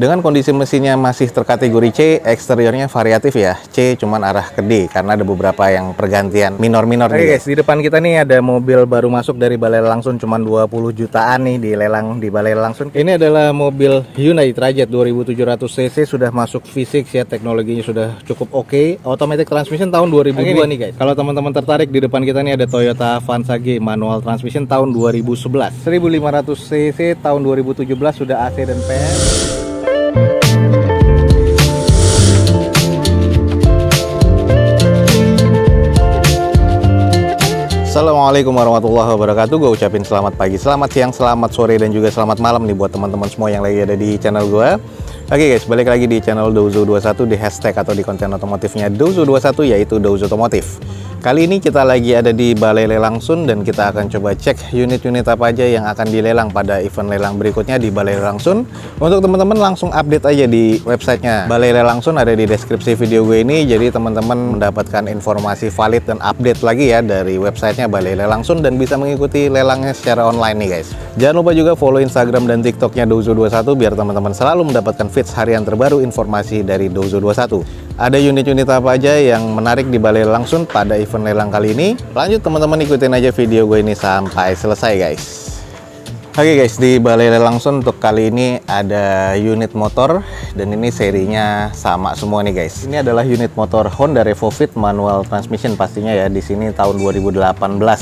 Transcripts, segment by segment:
Dengan kondisi mesinnya masih terkategori C, eksteriornya variatif ya. C cuman arah ke D karena ada beberapa yang pergantian minor-minor nih guys. Di depan kita nih ada mobil baru masuk dari Balai Lelang Sun, cuman 20 jutaan nih di Balai Lelang Sun. Ini adalah mobil Hyundai Trajet 2700 cc, sudah masuk V6 ya, teknologinya sudah cukup oke. Automatic transmission tahun 2002 nih guys. Kalau teman-teman tertarik, di depan kita nih ada Toyota Avanza G manual transmission tahun 2011. 1500 cc tahun 2017, sudah AC dan PS. Assalamualaikum warahmatullahi wabarakatuh. Gue ucapin selamat pagi, selamat siang, selamat sore, dan juga selamat malam nih buat teman-teman semua yang lagi ada di channel gue. Oke guys, balik lagi di channel Douzo21, di hashtag atau di konten otomotifnya Douzo21, yaitu Douzo Otomotif. Kali ini kita lagi ada di Balai Lelang Sun dan kita akan coba cek unit-unit apa aja yang akan dilelang pada event lelang berikutnya di Balai Lelang Sun. Untuk teman-teman langsung update aja di websitenya Balai Lelang Sun, ada di deskripsi video gue ini. Jadi teman-teman mendapatkan informasi valid dan update lagi ya dari websitenya Balai Lelang Sun dan bisa mengikuti lelangnya secara online nih guys. Jangan lupa juga follow Instagram dan TikToknya Douzo21 biar teman-teman selalu mendapatkan feeds harian terbaru informasi dari Douzo21. Ada unit-unit apa aja yang menarik di Balai Lelang Sun pada event lelang kali ini. Lanjut teman-teman, ikutin aja video gue ini sampai selesai guys. Oke guys, di Balai Lelang Sun untuk kali ini ada unit motor dan ini serinya sama semua nih guys. Ini adalah unit motor Honda Revo Fit manual transmission pastinya ya. Di sini tahun 2018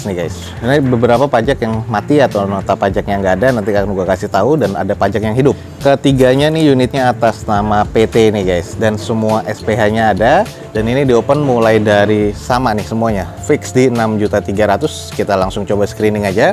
nih guys. Ini beberapa pajak yang mati atau nota pajak yang nggak ada, nanti akan gue kasih tahu, dan ada pajak yang hidup. Ketiganya nih unitnya atas nama PT nih guys, dan semua SPH-nya ada. Dan ini di open mulai dari sama nih semuanya, fix di 6.300.000. Kita langsung coba screening aja.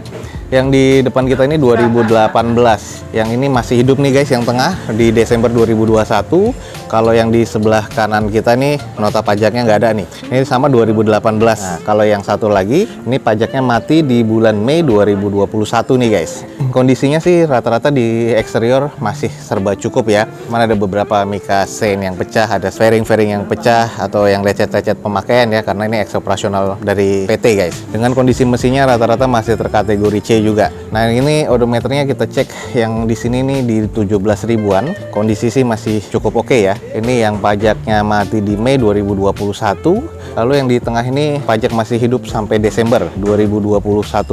Yang di depan kita ini 2018, yang ini masih hidup nih guys, yang tengah di Desember 2021. Kalau yang di sebelah kanan kita nih nota pajaknya nggak ada nih, ini sama 2018. Nah, kalau yang satu lagi ini pajaknya mati di bulan Mei 2021 nih guys. Kondisinya sih rata-rata di eksterior masih serba cukup ya. Mana ada beberapa mica sein yang pecah, ada fairing-fairing yang pecah atau yang lecet-lecet pemakaian ya, karena ini ex operasional dari PT guys. Dengan kondisi mesinnya rata-rata masih terkategori C juga. Nah, ini odometernya kita cek yang di sini nih di 17 ribuan. Kondisi sih masih cukup oke ya. Ini yang pajaknya mati di Mei 2021. Lalu yang di tengah ini pajak masih hidup sampai Desember 2021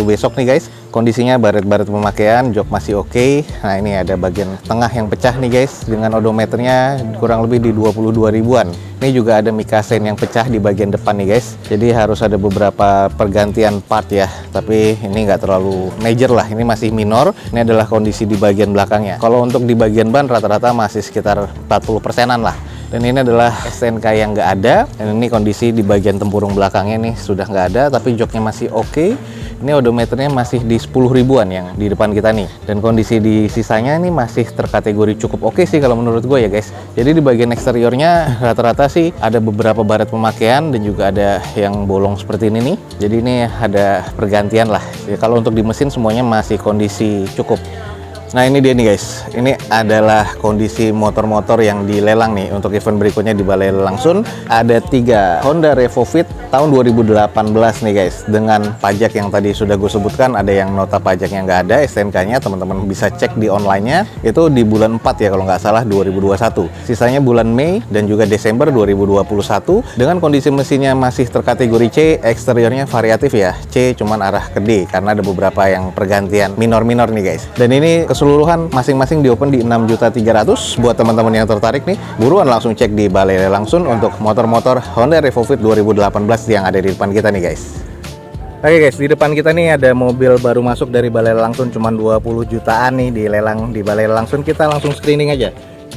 besok nih guys. Kondisinya baret-baret pemakaian, jok masih oke. Nah, ini ada bagian tengah yang pecah nih guys, dengan odometernya kurang lebih di 22 ribuan. Ini juga ada mica sein yang pecah di bagian depan nih guys. Jadi harus ada beberapa pergantian part ya. Tapi ini nggak terlalu major lah, ini masih minor. Ini adalah kondisi di bagian belakangnya. Kalau untuk di bagian ban rata-rata masih sekitar 40%-an lah. Dan ini adalah STNK yang nggak ada. Dan ini kondisi di bagian tempurung belakangnya nih sudah nggak ada, tapi joknya masih oke. Ini odometernya masih di 10 ribuan yang di depan kita nih. Dan kondisi di sisanya ini masih terkategori cukup oke sih kalau menurut gue ya guys. Jadi di bagian eksteriornya rata-rata sih ada beberapa baret pemakaian dan juga ada yang bolong seperti ini nih. Jadi ini ada pergantian lah. Ya, kalau untuk di mesin semuanya masih kondisi cukup. Nah, ini dia nih guys, ini adalah kondisi motor-motor yang dilelang nih untuk event berikutnya di Balai Lelang Sun. Ada 3 Honda Revo Fit tahun 2018 nih guys, dengan pajak yang tadi sudah gue sebutkan. Ada yang nota pajaknya nggak ada, STNK-nya teman-teman bisa cek di online-nya, itu di bulan 4 ya kalau nggak salah 2021. Sisanya bulan Mei dan juga Desember 2021. Dengan kondisi mesinnya masih terkategori C, eksteriornya variatif ya, C cuman arah ke D karena ada beberapa yang pergantian minor-minor nih guys. Dan ini keseluruhan masing-masing di open di 6.300.000. Buat teman-teman yang tertarik nih, buruan langsung cek di Balai Lelang Sun untuk motor-motor Honda Revo Fit 2018 yang ada di depan kita nih guys. Oke guys, di depan kita nih ada mobil baru masuk dari Balai Lelang Sun, cuman 20 jutaan nih di lelang di Balai Lelang Sun. Kita langsung screening aja.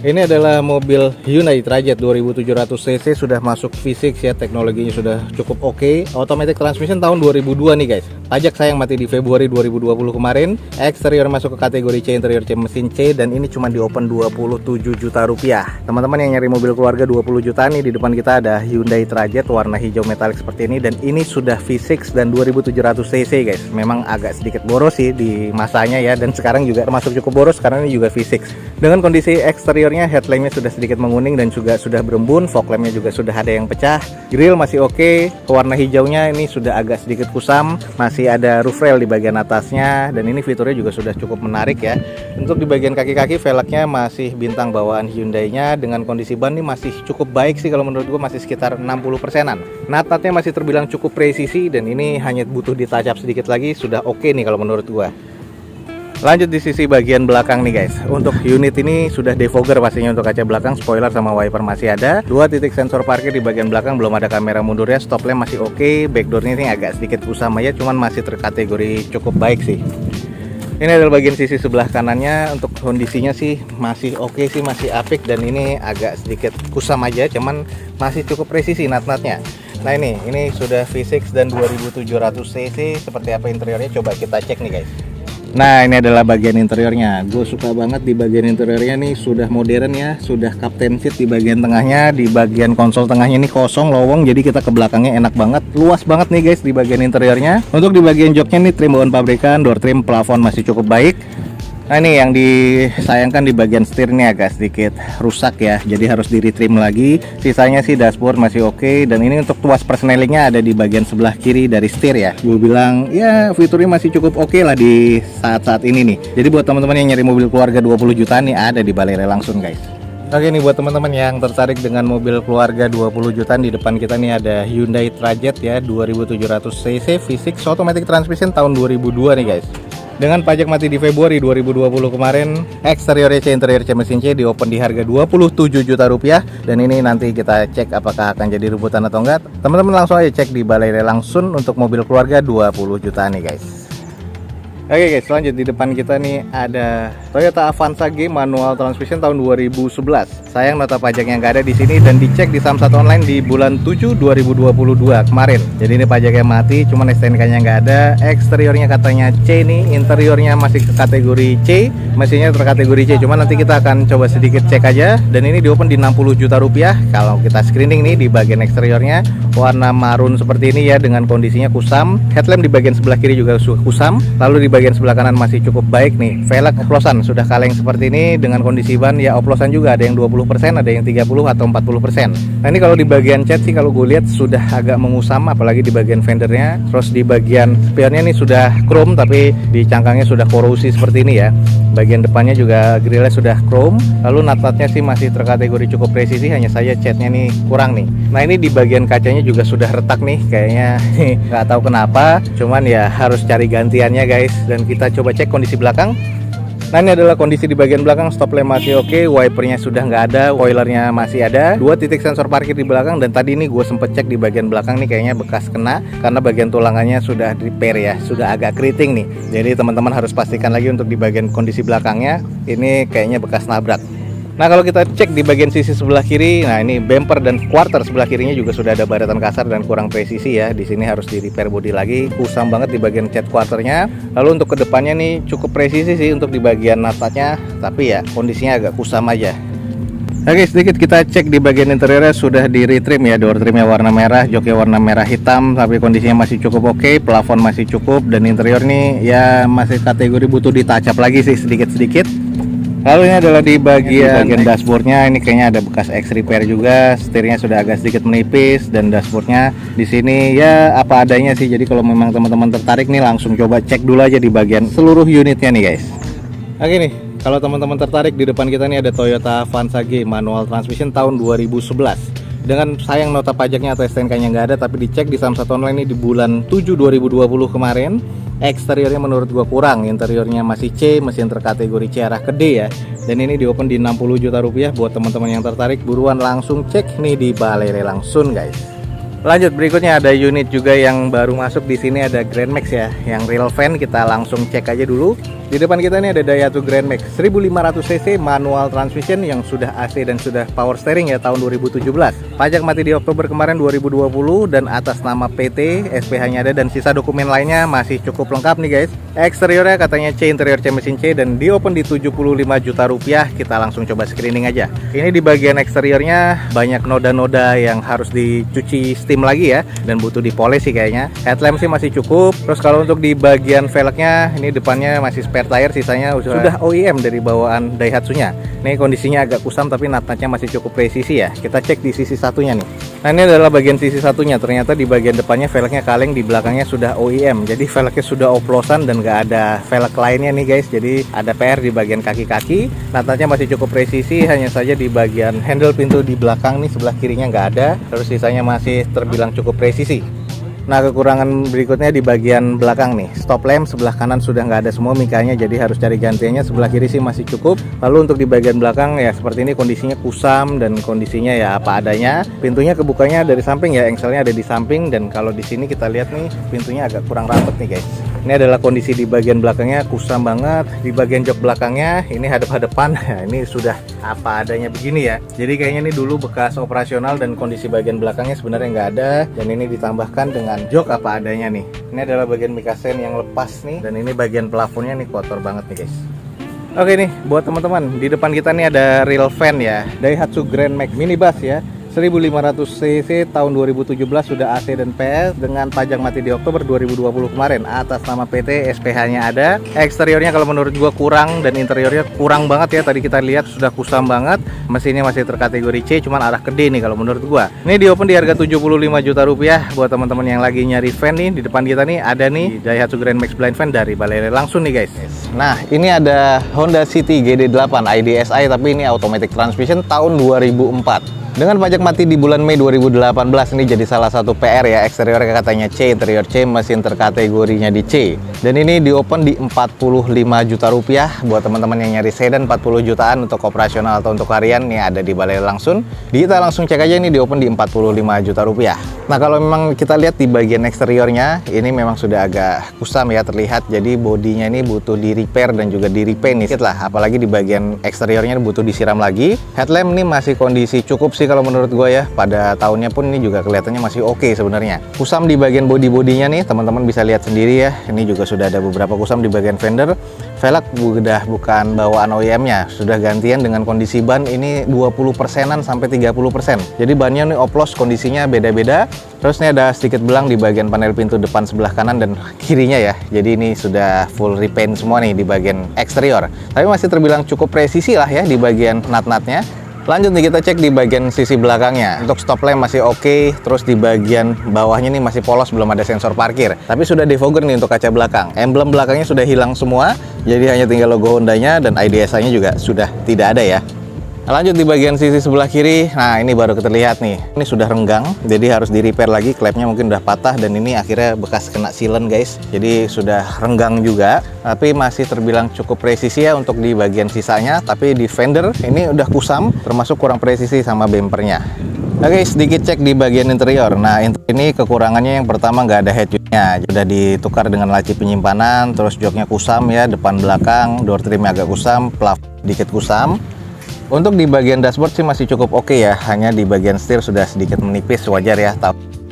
Ini adalah mobil Hyundai Trajet 2700 cc, sudah masuk V6 ya, teknologinya sudah cukup oke. Automatic transmission tahun 2002 nih guys. Pajak sayang mati di Februari 2020 kemarin. Eksterior masuk ke kategori C, interior C mesin C, dan ini cuma di open 27 juta rupiah. Teman-teman yang nyari mobil keluarga 20 juta nih, di depan kita ada Hyundai Trajet warna hijau metalik seperti ini, dan ini sudah V6 dan 2700 cc guys. Memang agak sedikit boros sih di masanya ya, dan sekarang juga termasuk cukup boros karena ini juga V6. Dengan kondisi eksterior eksteriornya headlampnya sudah sedikit menguning dan juga sudah berembun, fog lampnya juga sudah ada yang pecah, grill masih oke, warna hijaunya ini sudah agak sedikit kusam, masih ada roof rail di bagian atasnya, dan ini fiturnya juga sudah cukup menarik ya. Untuk di bagian kaki-kaki velgnya masih bintang bawaan Hyundai-nya, dengan kondisi ban ini masih cukup baik sih kalau menurut gue, masih sekitar 60%-an. Nat-natnya masih terbilang cukup presisi dan ini hanya butuh ditouch up sedikit lagi sudah oke nih kalau menurut gue. Lanjut di sisi bagian belakang nih guys. Untuk unit ini sudah defogger pastinya untuk kaca belakang, spoiler sama wiper masih ada. 2 titik sensor parkir di bagian belakang, belum ada kamera mundurnya, stop lamp masih oke. Backdoornya ini agak sedikit kusam aja, cuman masih terkategori cukup baik sih. Ini adalah bagian sisi sebelah kanannya. Untuk kondisinya sih masih oke sih, masih apik, dan ini agak sedikit kusam aja, cuman masih cukup presisi nat-natnya. Nah ini sudah V6 dan 2700 cc. Seperti apa interiornya coba kita cek nih guys. Nah ini adalah bagian interiornya. Gue suka banget di bagian interiornya nih, sudah modern ya, sudah captain seat di bagian tengahnya. Di bagian konsol tengahnya ini kosong, lowong, jadi kita ke belakangnya enak banget. Luas banget nih guys di bagian interiornya. Untuk di bagian joknya nih trim bawaan pabrikan, door trim, plafon masih cukup baik. Nah ini yang disayangkan di bagian setir ini agak sedikit rusak ya, jadi harus di retrim lagi. Sisanya sih dashboard masih oke, dan ini untuk tuas persnelingnya ada di bagian sebelah kiri dari setir ya. Gue bilang ya fiturnya masih cukup oke lah di saat-saat ini nih. Jadi buat teman-teman yang nyari mobil keluarga 20 jutaan nih, ada di Balai Langsung guys. Oke nih buat teman-teman yang tertarik dengan mobil keluarga 20 jutaan, di depan kita nih ada Hyundai Trajet ya, 2700 cc V6 automatic transmission tahun 2002 nih guys. Dengan pajak mati di Februari 2020 kemarin, eksterior C, interior C, mesin C di open di harga 27 juta rupiah. Dan ini nanti kita cek apakah akan jadi rebutan atau enggak. Teman-teman langsung aja cek di Balai Langsung untuk mobil keluarga 20 jutaan nih guys. Oke guys, lanjut di depan kita nih ada Toyota Avanza G manual transmission tahun 2011. Sayang nota pajaknya nggak ada di sini dan dicek di Samsat Online di bulan 7 2022 kemarin. Jadi ini pajaknya mati, cuman STNK-nya nggak ada. Eksteriornya katanya C nih, interiornya masih ke kategori C, mesinnya terkategori C. Cuman nanti kita akan coba sedikit cek aja. Dan ini di open di 60 juta rupiah. Kalau kita screening nih di bagian eksteriornya warna marun seperti ini ya, dengan kondisinya kusam. Headlamp di bagian sebelah kiri juga kusam. Lalu di bagian sebelah kanan masih cukup baik nih. Velg oplosan sudah kaleng seperti ini, dengan kondisi ban ya oplosan juga ada yang 20%, ada yang 30 atau 40%. Nah ini kalau di bagian cat sih kalau gue lihat sudah agak mengusam, apalagi di bagian fendernya. Terus di bagian spionnya ini sudah chrome, tapi di cangkangnya sudah korosi seperti ini ya. Bagian depannya juga grillnya sudah chrome. Lalu nat-natnya sih masih terkategori cukup presisi, hanya saja catnya nih kurang nih. Nah ini di bagian kacanya juga sudah retak nih, kayaknya nggak tahu kenapa. Cuman ya harus cari gantiannya guys. Dan kita coba cek kondisi belakang. Nah ini adalah kondisi di bagian belakang, stop lamp masih oke, wipernya sudah nggak ada, spoilernya masih ada, 2 titik sensor parkir di belakang. Dan tadi ini gue sempet cek di bagian belakang nih, kayaknya bekas kena karena bagian tulangannya sudah repair ya, sudah agak keriting nih. Jadi teman-teman harus pastikan lagi untuk di bagian kondisi belakangnya, ini kayaknya bekas nabrak. Nah kalau kita cek di bagian sisi sebelah kiri, nah ini bumper dan quarter sebelah kirinya juga sudah ada baratan kasar dan kurang presisi ya. Di sini harus di repair body lagi, kusam banget di bagian cat quarternya. Lalu untuk kedepannya nih cukup presisi sih untuk di bagian nat-natnya, tapi ya kondisinya agak kusam aja. Oke, sedikit kita cek di bagian interiornya sudah di retrim ya, door trimnya warna merah, joknya warna merah hitam, tapi kondisinya masih cukup oke, plafon masih cukup, dan interior nih ya masih kategori butuh ditouch up lagi sih sedikit-sedikit. Lalu ini adalah di bagian dashboardnya, ini kayaknya ada bekas X repair juga, setirnya sudah agak sedikit menipis, dan dashboardnya di sini ya apa adanya sih. Jadi kalau memang teman-teman tertarik nih langsung coba cek dulu aja di bagian seluruh unitnya nih guys. Oke nih, kalau teman-teman tertarik, di depan kita nih ada Toyota Avanza G manual transmission tahun 2011. Dengan sayang nota pajaknya atau STNK-nya nggak ada, tapi dicek di Samsat Online ini di bulan 7 2020 kemarin. Eksteriornya menurut gua kurang, interiornya masih C, mesin terkategori C arah ke D ya. Dan ini di open di 60 juta rupiah. Buat teman-teman yang tertarik, buruan langsung cek nih di Balai Langsung guys. Lanjut, berikutnya ada unit juga yang baru masuk di sini, ada Grand Max ya, yang real van. Kita langsung cek aja dulu. Di depan kita ini ada Daihatsu Grand Max 1500 cc manual transmission yang sudah AC dan sudah power steering ya, tahun 2017. Pajak mati di Oktober kemarin 2020 dan atas nama PT, SPH-nya ada, dan sisa dokumen lainnya masih cukup lengkap nih guys. Eksteriornya katanya C, interior C, mesin C, dan di open di 75 juta rupiah. Kita langsung coba screening aja. Ini di bagian eksteriornya banyak noda-noda yang harus dicuci steam steam lagi ya, dan butuh dipoles sih kayaknya. Headlamp sih masih cukup. Terus kalau untuk di bagian velgnya, ini depannya masih spare tire, sisanya sudah OEM dari bawaan Daihatsu-nya. Ini kondisinya agak kusam tapi nat-natnya masih cukup presisi ya. Kita cek di sisi satunya nih. Nah, ini adalah bagian sisi satunya. Ternyata di bagian depannya velgnya kaleng, di belakangnya sudah OEM. Jadi velgnya sudah oplosan dan nggak ada velg lainnya nih guys. Jadi ada PR di bagian kaki-kaki. Nat-natnya masih cukup presisi, hanya saja di bagian handle pintu di belakang nih sebelah kirinya nggak ada. Terus sisanya masih terbilang cukup presisi. Nah, kekurangan berikutnya di bagian belakang nih. Stop lamp sebelah kanan sudah nggak ada semua mikanya, jadi harus cari gantiannya. Sebelah kiri sih masih cukup. Lalu untuk di bagian belakang ya seperti ini, kondisinya kusam dan kondisinya ya apa adanya. Pintunya kebukanya dari samping ya, engselnya ada di samping, dan kalau di sini kita lihat nih pintunya agak kurang rapat nih guys. Ini adalah kondisi di bagian belakangnya, kusam banget. Di bagian jok belakangnya ini hadap-hadapan. Ya, ini sudah apa adanya begini ya. Jadi kayaknya ini dulu bekas operasional dan kondisi bagian belakangnya sebenarnya nggak ada, dan ini ditambahkan dengan jok apa adanya nih. Ini adalah bagian mikasen yang lepas nih, dan ini bagian plafonnya nih kotor banget nih guys. Oke nih, buat teman-teman, di depan kita nih ada real fan ya, Daihatsu Grand Max Minibus ya. 1500 cc tahun 2017, sudah AC dan PS dengan pajak mati di Oktober 2020 kemarin. Atas nama PT, SPH-nya ada. Eksteriornya kalau menurut gua kurang, dan interiornya kurang banget ya. Tadi kita lihat sudah kusam banget. Mesinnya masih terkategori C, cuman arah ke D nih kalau menurut gua. Ini di open di harga 75 juta rupiah. Buat teman-teman yang lagi nyari van nih, di depan kita nih ada nih Daihatsu Grand Max Blind Van dari Balai langsung nih guys. Nah, ini ada Honda City GD8 IDSI, tapi ini automatic transmission tahun 2004. Dengan pajak mati di bulan Mei 2018, ini jadi salah satu PR ya. Eksteriornya katanya C, interior C, mesin terkategorinya di C. Dan ini di open di 45 juta rupiah. Buat teman-teman yang nyari sedan 40 jutaan untuk operasional atau untuk harian, nih ada di Balai langsung. Kita langsung cek aja, ini di open di 45 juta rupiah. Nah, kalau memang kita lihat di bagian eksteriornya, ini memang sudah agak kusam ya terlihat. Jadi bodinya ini butuh di repair dan juga di repaint nih lah. Apalagi di bagian eksteriornya butuh disiram lagi. Headlamp ini masih kondisi cukup sih kalau menurut gue ya. Pada tahunnya pun ini juga kelihatannya masih oke sebenarnya. Kusam di bagian bodinya nih, teman-teman bisa lihat sendiri ya. Ini juga sudah ada beberapa kusam di bagian fender. Velg udah bukan bawaan OEM-nya, sudah gantian dengan kondisi ban ini 20%-an sampai 30%. Jadi bannya nih oplos, kondisinya beda-beda. Terus ini ada sedikit belang di bagian panel pintu depan sebelah kanan dan kirinya ya. Jadi ini sudah full repaint semua nih di bagian eksterior. Tapi masih terbilang cukup presisi lah ya di bagian nat-natnya. Lanjut nih, kita cek di bagian sisi belakangnya. Untuk stop lamp masih oke. Terus di bagian bawahnya nih masih polos, belum ada sensor parkir. Tapi sudah defogger nih untuk kaca belakang. Emblem belakangnya sudah hilang semua. Jadi hanya tinggal logo Honda-nya, dan IDSI-nya juga sudah tidak ada ya. Lanjut di bagian sisi sebelah kiri. Nah, ini baru terlihat nih. Ini sudah renggang, jadi harus di repair lagi. Klepnya mungkin udah patah, dan ini akhirnya bekas kena silen guys. Jadi sudah renggang juga. Tapi masih terbilang cukup presisi ya untuk di bagian sisanya. Tapi di fender ini udah kusam, termasuk kurang presisi sama bempernya. Oke, sedikit cek di bagian interior. Nah, ini kekurangannya yang pertama nggak ada head unitnya. Sudah ditukar dengan laci penyimpanan. Terus joknya kusam ya, depan belakang. Door trimnya agak kusam, plafon sedikit kusam. Untuk di bagian dashboard sih masih cukup oke ya, hanya di bagian setir sudah sedikit menipis, wajar ya,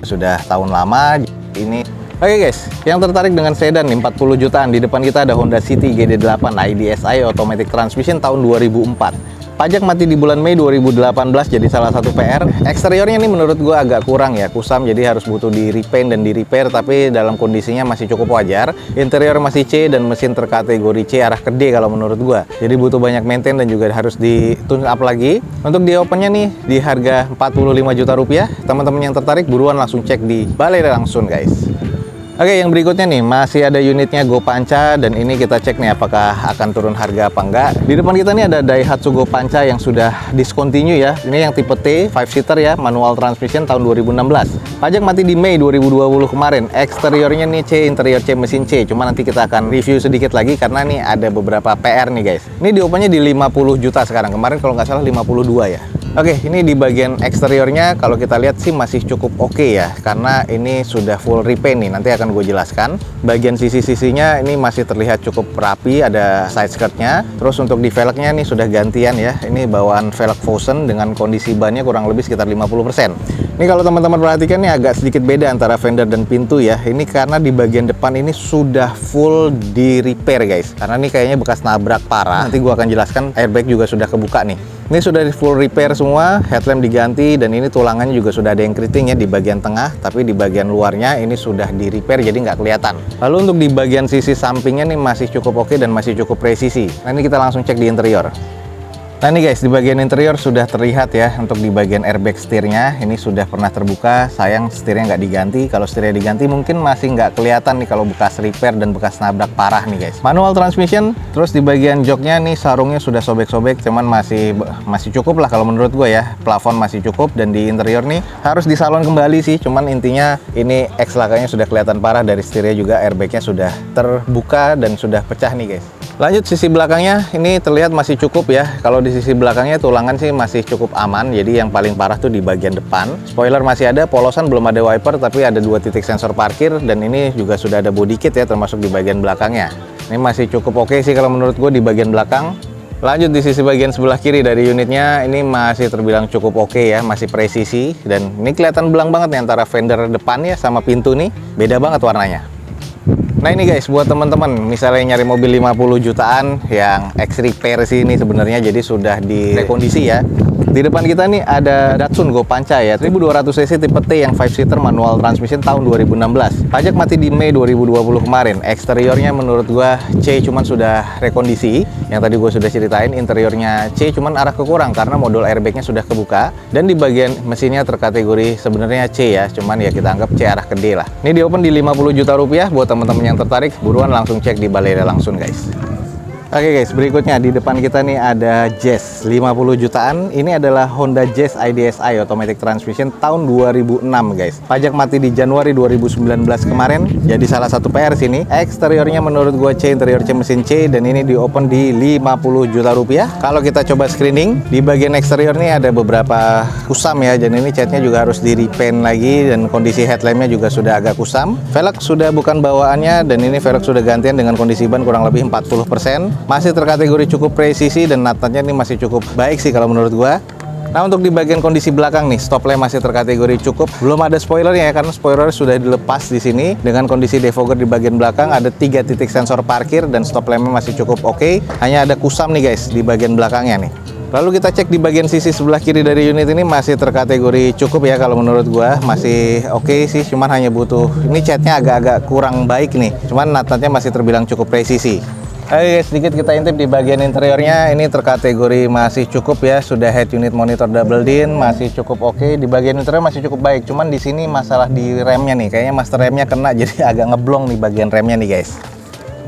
sudah tahun lama ini. Oke guys, yang tertarik dengan sedan nih 40 jutaan, di depan kita ada Honda City GD8 IDSI automatic transmission tahun 2004. Pajak mati di bulan Mei 2018 jadi salah satu PR. Eksteriornya ini menurut gua agak kurang ya, kusam, jadi harus butuh di repaint dan di repair, tapi dalam kondisinya masih cukup wajar. Interior masih C dan mesin terkategori C arah ke D kalau menurut gua. Jadi butuh banyak maintain dan juga harus di tune up lagi. Untuk di opennya nih di harga 45 juta rupiah. Teman-teman yang tertarik buruan langsung cek di Balai langsung guys. Oke, yang berikutnya nih masih ada unitnya Go Panca, dan ini kita cek nih apakah akan turun harga apa enggak. Di depan kita nih ada Daihatsu Go Panca yang sudah discontinue ya. Ini yang tipe T, 5 seater ya, manual transmission tahun 2016. Pajak mati di Mei 2020 kemarin. Eksteriornya nih C, interior C, mesin C. Cuma nanti kita akan review sedikit lagi karena nih ada beberapa PR nih guys. Ini di opennya di 50 juta sekarang. Kemarin kalau nggak salah 52 ya. Oke, ini di bagian eksteriornya kalau kita lihat sih masih cukup oke ya, karena ini sudah full repaint nih, nanti akan gue jelaskan. Bagian sisi-sisinya ini masih terlihat cukup rapi, ada side skirtnya. Terus untuk di velgnya nih sudah gantian ya, ini bawaan velg Fosun dengan kondisi bannya kurang lebih sekitar 50%. Ini kalau teman-teman perhatikan nih agak sedikit beda antara fender dan pintu ya. Ini karena di bagian depan ini sudah full di repair guys. Karena ini kayaknya bekas nabrak parah. Nanti gua akan jelaskan, airbag juga sudah kebuka nih. Ini sudah di full repair semua, headlamp diganti, dan ini tulangannya juga sudah ada yang keriting ya di bagian tengah. Tapi di bagian luarnya ini sudah di repair jadi nggak kelihatan. Lalu untuk di bagian sisi sampingnya nih masih cukup oke dan masih cukup presisi. Nah ini kita langsung cek di interior. Nah ini guys, di bagian interior sudah terlihat ya, untuk di bagian airbag setirnya ini sudah pernah terbuka. Sayang setirnya nggak diganti. Kalau setirnya diganti mungkin masih nggak kelihatan nih kalau bekas repair dan bekas nabrak parah nih guys. Manual transmission, terus di bagian joknya nih sarungnya sudah sobek-sobek, cuman masih cukup lah kalau menurut gue ya. Plafon masih cukup, dan di interior nih harus disalon kembali sih. Cuman intinya ini X lakanya sudah kelihatan parah, dari setirnya juga airbagnya sudah terbuka dan sudah pecah nih guys. Lanjut sisi belakangnya, ini terlihat masih cukup ya. Kalau di sisi belakangnya tulangan sih masih cukup aman. Jadi yang paling parah tuh di bagian depan. Spoiler masih ada, polosan belum ada wiper, tapi ada 2 titik sensor parkir, dan ini juga sudah ada body kit ya, termasuk di bagian belakangnya. Ini masih cukup oke sih kalau menurut gue di bagian belakang. Lanjut di sisi bagian sebelah kiri dari unitnya, ini masih terbilang cukup oke ya, masih presisi, dan ini kelihatan belang banget nih antara fender depan ya sama pintu nih, beda banget warnanya. Nah ini guys, buat teman-teman misalnya nyari mobil 50 jutaan yang X repair sih ini sebenarnya, jadi sudah direkondisi ya. Di depan kita nih ada Datsun Go Panca ya, 1200 cc tipe T yang 5-seater manual transmission tahun 2016. Pajak mati di Mei 2020 kemarin. Eksteriornya menurut gua C, cuman sudah rekondisi. Yang tadi gua sudah ceritain, interiornya C cuman arah ke kurang karena modul airbagnya sudah kebuka. Dan di bagian mesinnya terkategori sebenarnya C ya, cuman ya kita anggap C arah ke D lah. Ini di open di 50 juta rupiah. Buat teman-teman yang tertarik, buruan langsung cek di Balai Langsung guys. Oke guys, berikutnya di depan kita nih ada Jazz 50 jutaan. Ini adalah Honda Jazz IDSI Automatic Transmission tahun 2006 guys. Pajak mati di Januari 2019 kemarin. Jadi salah satu PR sini. Eksteriornya menurut gua C, interior C, mesin C, dan ini di open di 50 juta rupiah. Kalau kita coba screening, di bagian eksterior nih ada beberapa kusam ya, dan ini catnya juga harus di repaint lagi, dan kondisi headlampnya juga sudah agak kusam. Velg sudah bukan bawaannya, dan ini velg sudah gantian dengan kondisi ban kurang lebih 40%. Masih terkategori cukup presisi, dan natanya ini masih cukup baik sih kalau menurut gua. Nah untuk di bagian kondisi belakang nih, stop lamp masih terkategori cukup. Belum ada spoilernya ya, karena spoiler sudah dilepas di sini. Dengan kondisi defogger di bagian belakang, ada 3 titik sensor parkir, dan stop lampnya masih cukup oke. Hanya ada kusam nih guys di bagian belakangnya nih. Lalu kita cek di bagian sisi sebelah kiri dari unit ini, masih terkategori cukup ya kalau menurut gua. Masih oke sih, cuman hanya butuh, ini catnya agak-agak kurang baik nih. Cuman natanya masih terbilang cukup presisi. Oke, sedikit kita intip di bagian interiornya. Ini terkategori masih cukup ya, sudah head unit monitor double din, masih cukup oke. Di bagian interior masih cukup baik, cuman di sini masalah di remnya nih, kayaknya master remnya kena jadi agak ngeblong nih bagian remnya nih guys.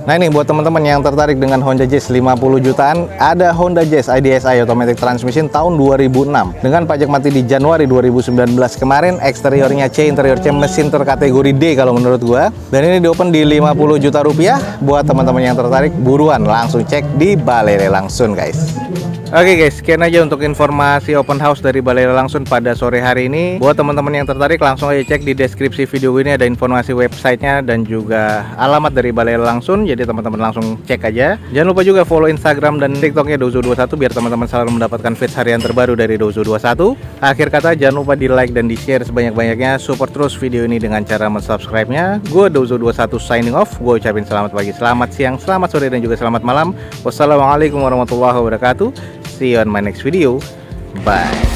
Nah ini buat teman-teman yang tertarik dengan Honda Jazz 50 jutaan, ada Honda Jazz IDSI Automatic Transmission tahun 2006 dengan pajak mati di Januari 2019 kemarin. Eksteriornya C, interior C, mesin terkategori D kalau menurut gua, dan ini di open di 50 juta rupiah. Buat teman-teman yang tertarik, buruan langsung cek di Balai Langsung guys. Oke guys, sekian aja untuk informasi open house dari Balai Langsung pada sore hari ini. Buat teman-teman yang tertarik, langsung aja cek di deskripsi video ini, ada informasi websitenya dan juga alamat dari Balai Langsung. Jadi teman-teman langsung cek aja. Jangan lupa juga follow Instagram dan TikToknya Dozo21 biar teman-teman selalu mendapatkan feeds harian terbaru dari Dozo21. Akhir kata, jangan lupa di like dan di share sebanyak-banyaknya. Support terus video ini dengan cara mensubscribe-nya. Gue Dozo21 signing off. Gue ucapin selamat pagi, selamat siang, selamat sore, dan juga selamat malam. Wassalamualaikum warahmatullahi wabarakatuh. See you on my next video. Bye.